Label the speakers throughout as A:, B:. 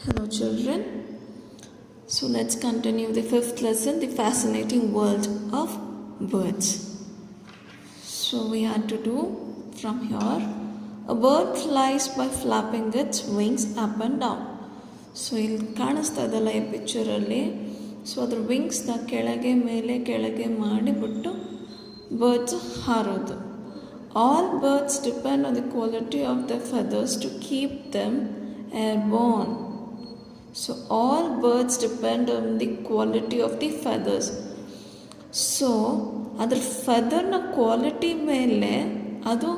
A: Hello children. So let's continue the fifth lesson, the fascinating world of birds. So we had to do from here, a bird flies by flapping its wings up and down. So ಇಲ್ಲಿ ಕಾಣಿಸ್ತಾ ಇದಲ್ಲ ಈ ಪಿಕ್ಚರಲ್ಲಿ, so ಅದ್ರ ವಿಂಗ್ಸ್ನ ಕೆಳಗೆ ಮೇಲೆ ಕೆಳಗೆ ಮಾಡಿಬಿಟ್ಟು birds ಹಾರೋದು. All birds depend on the quality of their feathers to keep them airborne. So all birds depend on the quality of the feathers. So ಅದರ ಫೆದರ್ನ ಕ್ವಾಲಿಟಿ ಮೇಲೆ ಅದು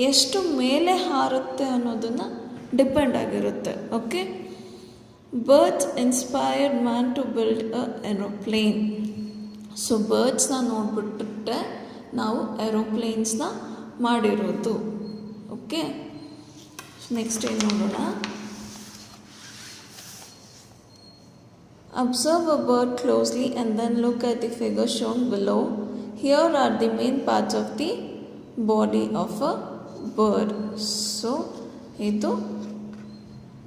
A: ಎಷ್ಟು ಮೇಲೆ ಹಾರುತ್ತೆ ಅನ್ನೋದನ್ನು ಡಿಪೆಂಡ್ ಆಗಿರುತ್ತೆ. Okay, birds inspired man to build a aeroplane. So ಬರ್ಡ್ಸ್ನ ನೋಡ್ಬಿಟ್ಟೆ ನಾವು ಏರೋಪ್ಲೇನ್ಸ್ನ ಮಾಡಿರೋದು. ಓಕೆ, ನೆಕ್ಸ್ಟ್ ಏನು ನೋಡೋಣ. Observe a bird closely and then look at the figure shown below. Here are the main parts of the body of a bird. So, ಇದು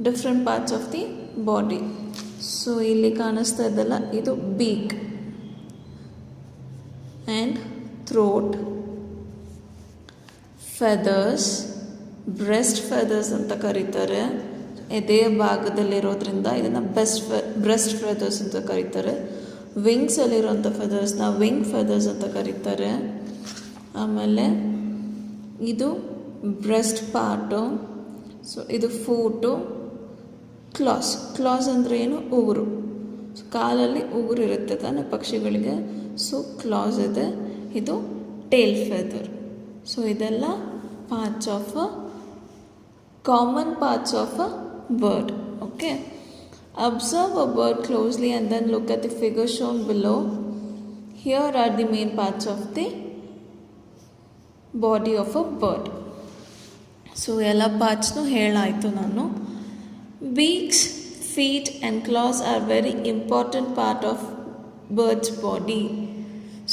A: different parts of the body. So, ಇಲ್ಲಿ ಕಾಣಿಸ್ತಾ ಇದಲ್ಲ, ಇದು beak and throat, feathers, breast feathers ಅಂತ ಕರೀತಾರೆ. ಎದೆಯ ಭಾಗದಲ್ಲಿರೋದ್ರಿಂದ ಇದನ್ನು breast feathers ಅಂತ ಕರೀತಾರೆ. ವಿಂಗ್ಸಲ್ಲಿರೋಂಥ ಫೆದರ್ಸ್ನ ವಿಂಗ್ ಫೆದರ್ಸ್ ಅಂತ ಕರೀತಾರೆ. ಆಮೇಲೆ ಇದು ಬ್ರೆಸ್ಟ್ ಪಾರ್ಟು. ಸೊ ಇದು ಫೂಟು. ಕ್ಲಾಸ್ ಅಂದರೆ ಏನು? ಉಗುರು. ಕಾಲಲ್ಲಿ ಉಗುರು ಇರುತ್ತೆ ತಾನೆ ಪಕ್ಷಿಗಳಿಗೆ. ಸೊ ಕ್ಲಾಸ್ ಇದೆ. ಇದು ಟೇಲ್ ಫೆದರ್. ಸೊ ಇದೆಲ್ಲ parts of common parts of a bird. Okay, observe a bird closely and then look at the figure shown below. Here are the main parts of the body of a bird. So ಎಲ್ಲ ಪಾರ್ಟ್ಸ್ನು ಹೇಳಾಯಿತು ನಾನು. Beaks, feet and claws are very important part of bird's body.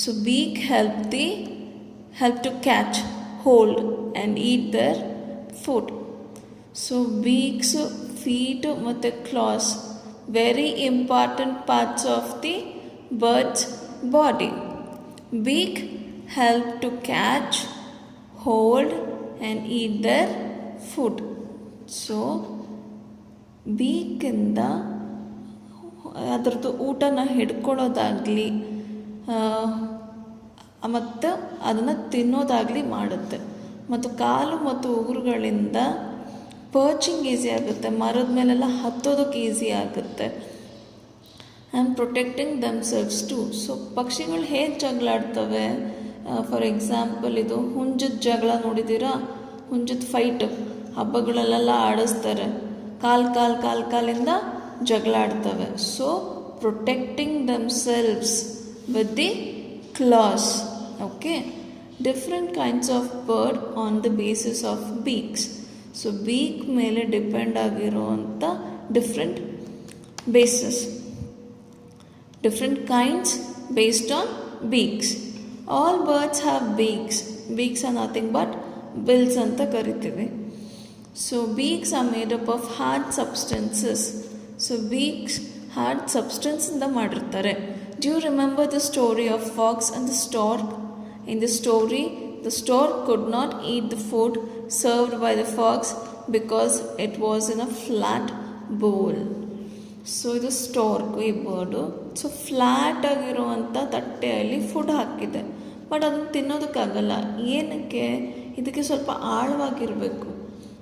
A: So beak help to catch, hold and eat their food. So beaks, feet ಮತ್ತು claws very important parts of the birds body. Beak help to catch, hold and eat their food. So ಬೀಕಿಂದ ಅದರದ್ದು ಊಟನ ಹಿಡ್ಕೊಳ್ಳೋದಾಗಲಿ ಮತ್ತು ಅದನ್ನು ತಿನ್ನೋದಾಗಲಿ ಮಾಡುತ್ತೆ. ಮತ್ತು ಕಾಲು ಮತ್ತು ಉಗುರುಗಳಿಂದ ಪರ್ಚಿಂಗ್ easy ಆಗುತ್ತೆ, ಮರದ ಮೇಲೆಲ್ಲ ಹತ್ತೋದಕ್ಕೆ ಈಸಿ ಆಗುತ್ತೆ. And protecting themselves too. So ಪಕ್ಷಿಗಳು ಹೇಗೆ ಜಗಳಾಡ್ತವೆ? ಫಾರ್ ಎಕ್ಸಾಂಪಲ್ ಇದು ಹುಂಜದ ಜಗಳ ನೋಡಿದ್ದೀರಾ? ಹುಂಜದ ಫೈಟ್ ಹಬ್ಬಗಳಲ್ಲೆಲ್ಲ ಆಡಿಸ್ತಾರೆ. ಕಾಲಿಂದ ಜಗಳ ಆಡ್ತವೆ. So protecting themselves with the claws. Okay, different kinds of bird on the basis of beaks. So beak ಮೇಲೆ ಡಿಪೆಂಡ್ ಆಗಿರುವಂಥ different bases, different kinds based on beaks. All birds have beaks. Beaks are nothing but bills ಅಂತ ಕರಿತೀವಿ. So beaks are made up of hard substances. So beaks hard ಸಬ್ಸ್ಟೆನ್ಸಿಂದ ಮಾಡಿರ್ತಾರೆ. Do you remember the story of fox and the stork? In the story the stork could not eat the food served by the fox because it was in a flat bowl. So ಇದು Starc, ಈ bird. So flat ಆಗಿರುವಂಥ ತಟ್ಟೆಯಲ್ಲಿ food ಹಾಕಿದೆ, but ಅದನ್ನು ತಿನ್ನೋದಕ್ಕಾಗಲ್ಲ. ಏನಕ್ಕೆ? ಇದಕ್ಕೆ ಸ್ವಲ್ಪ ಆಳವಾಗಿರಬೇಕು.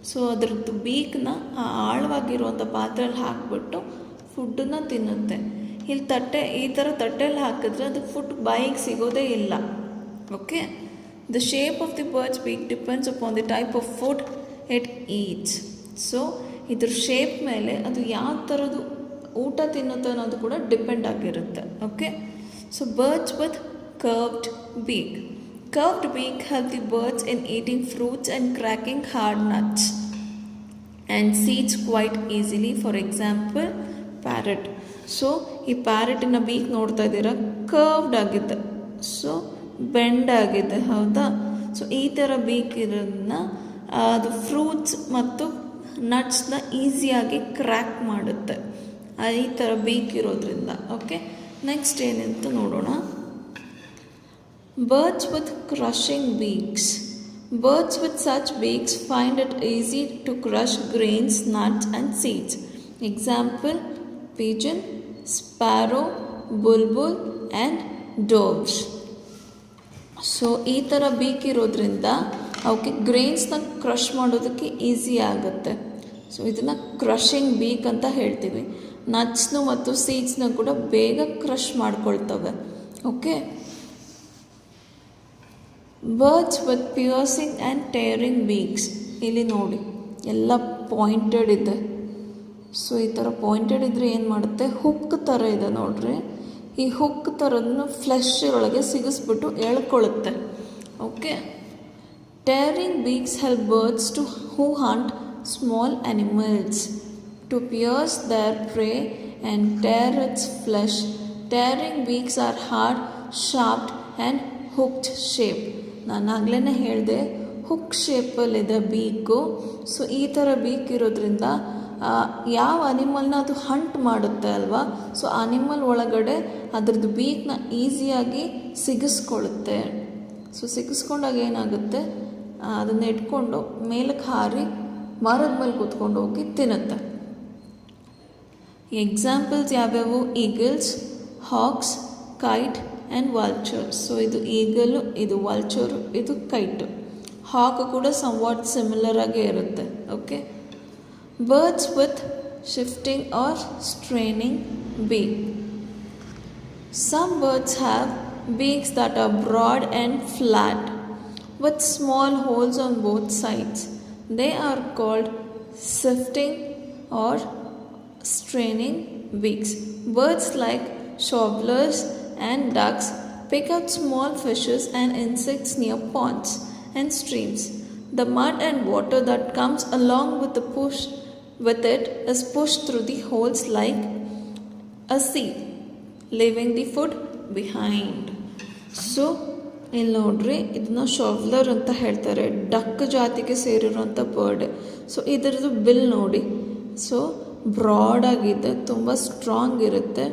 A: So ಅದರದ್ದು ಬೀಕ್ನ ಆ ಆಳವಾಗಿರುವಂಥ ಪಾತ್ರೆಯಲ್ಲಿ ಹಾಕಿಬಿಟ್ಟು ಫುಡ್ಡನ್ನು ತಿನ್ನುತ್ತೆ. ಇಲ್ಲಿ ಈ ಥರ ತಟ್ಟೆಯಲ್ಲಿ ಹಾಕಿದ್ರೆ ಅದು ಫುಡ್ ಬಾಯಿಗೆ ಸಿಗೋದೇ ಇಲ್ಲ. Okay, the shape of the bird's beak depends upon the type of food it eats. So ಇದ್ರ ಶೇಪ್ ಮೇಲೆ ಅದು ಯಾವ ಥರದ್ದು ಊಟ ತಿನ್ನುತ್ತೆ ಅನ್ನೋದು ಕೂಡ ಡಿಪೆಂಡ್ ಆಗಿರುತ್ತೆ. Okay, so birds with curved beak. Curved beak help the birds in eating fruits and cracking hard nuts and seeds quite easily. For example, parrot. So ಈ ಪ್ಯಾರೆಟಿನ ಬೀಕ್ ನೋಡ್ತಾ ಇದ್ದೀರಾ, ಕರ್ವ್ಡ್ ಆಗಿದೆ. ಸೊ ಬೆಂಡ್ ಆಗಿದೆ, ಹೌದಾ? So ಈ ಥರ beak ಇರೋದನ್ನ ಅದು ಫ್ರೂಟ್ಸ್ ಮತ್ತು ನಟ್ಸ್ನ ಈಸಿಯಾಗಿ ಕ್ರ್ಯಾಕ್ ಮಾಡುತ್ತೆ ಈ ಥರ ಬೀಕ್ ಇರೋದ್ರಿಂದ. ಓಕೆ, ನೆಕ್ಸ್ಟ್ ಏನಂತ ನೋಡೋಣ. Birds with crushing beaks. Birds with such beaks find it easy to crush grains, nuts and seeds. Example, pigeon, sparrow, bulbul and doves. So ಈ ಥರ ಬೀಕ್ ಇರೋದ್ರಿಂದ ಅವಕ್ಕೆ ಗ್ರೇನ್ಸ್ನ ಕ್ರಷ್ ಮಾಡೋದಕ್ಕೆ ಈಸಿ ಆಗುತ್ತೆ. ಸೊ ಇದನ್ನು ಕ್ರಷಿಂಗ್ ಬೀಕ್ ಅಂತ ಹೇಳ್ತೀವಿ. ನಟ್ಸ್ನು ಮತ್ತು ಸೀಡ್ಸ್ನ ಕೂಡ ಬೇಗ ಕ್ರಷ್ ಮಾಡ್ಕೊಳ್ತವೆ. Okay, birds with piercing and tearing beaks. ಇಲ್ಲಿ ನೋಡಿ ಎಲ್ಲ ಪಾಯಿಂಟೆಡ್ ಇದೆ. ಸೊ ಈ ಥರ ಪಾಯಿಂಟೆಡ್ ಇದ್ದರೆ ಏನು ಮಾಡುತ್ತೆ, ಹುಕ್ ಥರ ಇದೆ ನೋಡ್ರಿ. ಈ ಹುಕ್ ಥರದನ್ನು ಫ್ಲೆಶ್ ಒಳಗೆ ಸಿಗಿಸ್ಬಿಟ್ಟು ಎಳ್ಕೊಳ್ಳುತ್ತೆ. Okay, tearing beaks help birds to who hunt small animals to pierce their prey and tear its flesh. Tearing beaks are hard, sharped and hooked shape. ನಾನು ಆಗಲೇ ಹೇಳಿದೆ ಹುಕ್ ಶೇಪಲ್ಲಿದೆ ಬೀಕು. ಸೊ ಈ ಥರ ಬೀಕ್ ಇರೋದ್ರಿಂದ ಯಾವ ಅನಿಮಲ್ನ ಅದು ಹಂಟ್ ಮಾಡುತ್ತೆ ಅಲ್ವಾ, ಸೊ ಅನಿಮಲ್ ಒಳಗಡೆ ಅದ್ರದ್ದು ಬೀಕ್ನ ಈಸಿಯಾಗಿ ಸಿಗಿಸ್ಕೊಳ್ಳುತ್ತೆ. ಸೊ ಸಿಗಿಸ್ಕೊಂಡಾಗ ಏನಾಗುತ್ತೆ, ಅದನ್ನು ಇಟ್ಕೊಂಡು ಮೇಲಕ್ಕೆ ಹಾರಿ ಮರದ ಮೇಲೆ ಕೂತ್ಕೊಂಡು ಹೋಗಿ ತಿನ್ನುತ್ತೆ. ಎಕ್ಸಾಂಪಲ್ಸ್ ಯಾವ್ಯಾವು, ಈಗಲ್ಸ್, ಹಾಕ್ಸ್, ಕೈಟ್ ಆ್ಯಂಡ್ ವಾಲ್ಚರ್. ಸೊ ಇದು ಈಗಲು, ಇದು ವಾಲ್ಚರು, ಇದು ಕೈಟು. ಹಾಕ್ ಕೂಡ ಸಮ್ವಾಟ್ ಸಿಮಿಲರ್ ಆಗೇ ಇರುತ್ತೆ. Okay, birds with shifting or straining beak. Some birds have beaks that are broad and flat with small holes on both sides. They are called shifting or straining beaks. Birds like warblers and ducks pick out small fishes and insects near ponds and streams. The mud and water that comes along with it is pushed through the holes like a sieve, leaving the food behind. So ಇಲ್ಲಿ ನೋಡ್ರಿ, ಇದನ್ನ ಶಾವ್ಲರ್ ಅಂತ ಹೇಳ್ತಾರೆ. Duck ಜಾತಿಗೆ ಸೇರಿರುವಂಥ bird. So ಇದರದ್ದು bill ನೋಡಿ, so broad ಆಗಿದೆ, ತುಂಬ ಸ್ಟ್ರಾಂಗ್ ಇರುತ್ತೆ.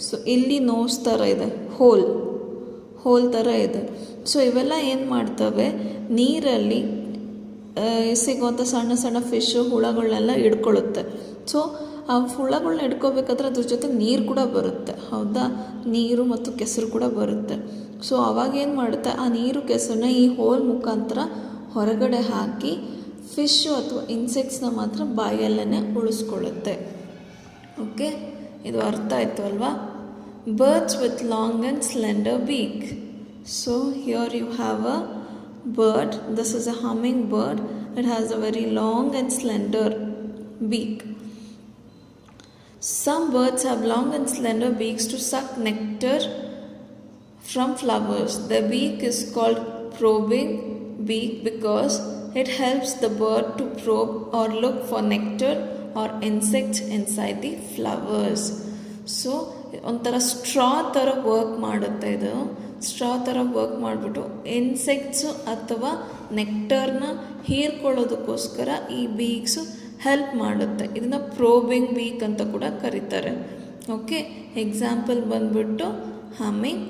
A: ಸೊ ಇಲ್ಲಿ ನೋಸ್ ಥರ ಇದೆ, ಹೋಲ್ ಥರ ಇದೆ. ಸೊ ಇವೆಲ್ಲ ಏನು ಮಾಡ್ತವೆ, ನೀರಲ್ಲಿ ಸಿಗುವಂಥ ಸಣ್ಣ ಸಣ್ಣ ಫಿಶು, ಹುಳಗಳನ್ನೆಲ್ಲ ಹಿಡ್ಕೊಳ್ಳುತ್ತೆ. ಸೊ ಆ ಹುಳಗಳನ್ನ ಹಿಡ್ಕೋಬೇಕಾದ್ರೆ ಅದ್ರ ಜೊತೆ ನೀರು ಕೂಡ ಬರುತ್ತೆ, ಹೌದಾ, ನೀರು ಮತ್ತು ಕೆಸರು ಕೂಡ ಬರುತ್ತೆ. ಸೊ ಅವಾಗ ಏನು ಮಾಡುತ್ತೆ, ಆ ನೀರು ಕೆಸರನ್ನ ಈ ಹೋಲ್ ಮುಖಾಂತರ ಹೊರಗಡೆ ಹಾಕಿ ಫಿಶ್ಶು ಅಥವಾ ಇನ್ಸೆಕ್ಟ್ಸ್ನ ಮಾತ್ರ ಬಾಯಲ್ಲೇ ಉಳಿಸ್ಕೊಳ್ಳುತ್ತೆ. ಓಕೆ, ಇದು ಅರ್ಥ ಆಯಿತು ಅಲ್ವಾ. Birds with long and slender beak. So here you have a bird. This is a hummingbird. It has a very long and slender beak. Some birds have long and slender beaks to suck nectar from flowers. Their beak is called probing beak because it helps the bird to probe or look for nectar or insects inside the flowers. So ಒಂಥರ straw ಥರ work ಮಾಡುತ್ತೆ. ಇದು straw ಥರ work ಮಾಡಿಬಿಟ್ಟು insects ಅಥವಾ ನೆಕ್ಟರ್ನ ಹೀರ್ಕೊಳ್ಳೋದಕ್ಕೋಸ್ಕರ ಈ ಬೀಕ್ಸು help ಮಾಡುತ್ತೆ. ಇದನ್ನು ಪ್ರೋಬಿಂಗ್ ಬೀಕ್ ಅಂತ ಕೂಡ ಕರೀತಾರೆ. ಓಕೆ, ಎಕ್ಸಾಂಪಲ್ ಬಂದ್ಬಿಟ್ಟು ಹಮ್ಮಿಂಗ್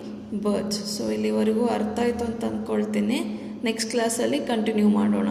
A: ಬರ್ಡ್ಸ್. ಸೊ ಇಲ್ಲಿವರೆಗೂ ಅರ್ಥ ಆಯಿತು ಅಂತ ಅಂದ್ಕೊಳ್ತೀನಿ. ನೆಕ್ಸ್ಟ್ ಕ್ಲಾಸಲ್ಲಿ ಕಂಟಿನ್ಯೂ ಮಾಡೋಣ.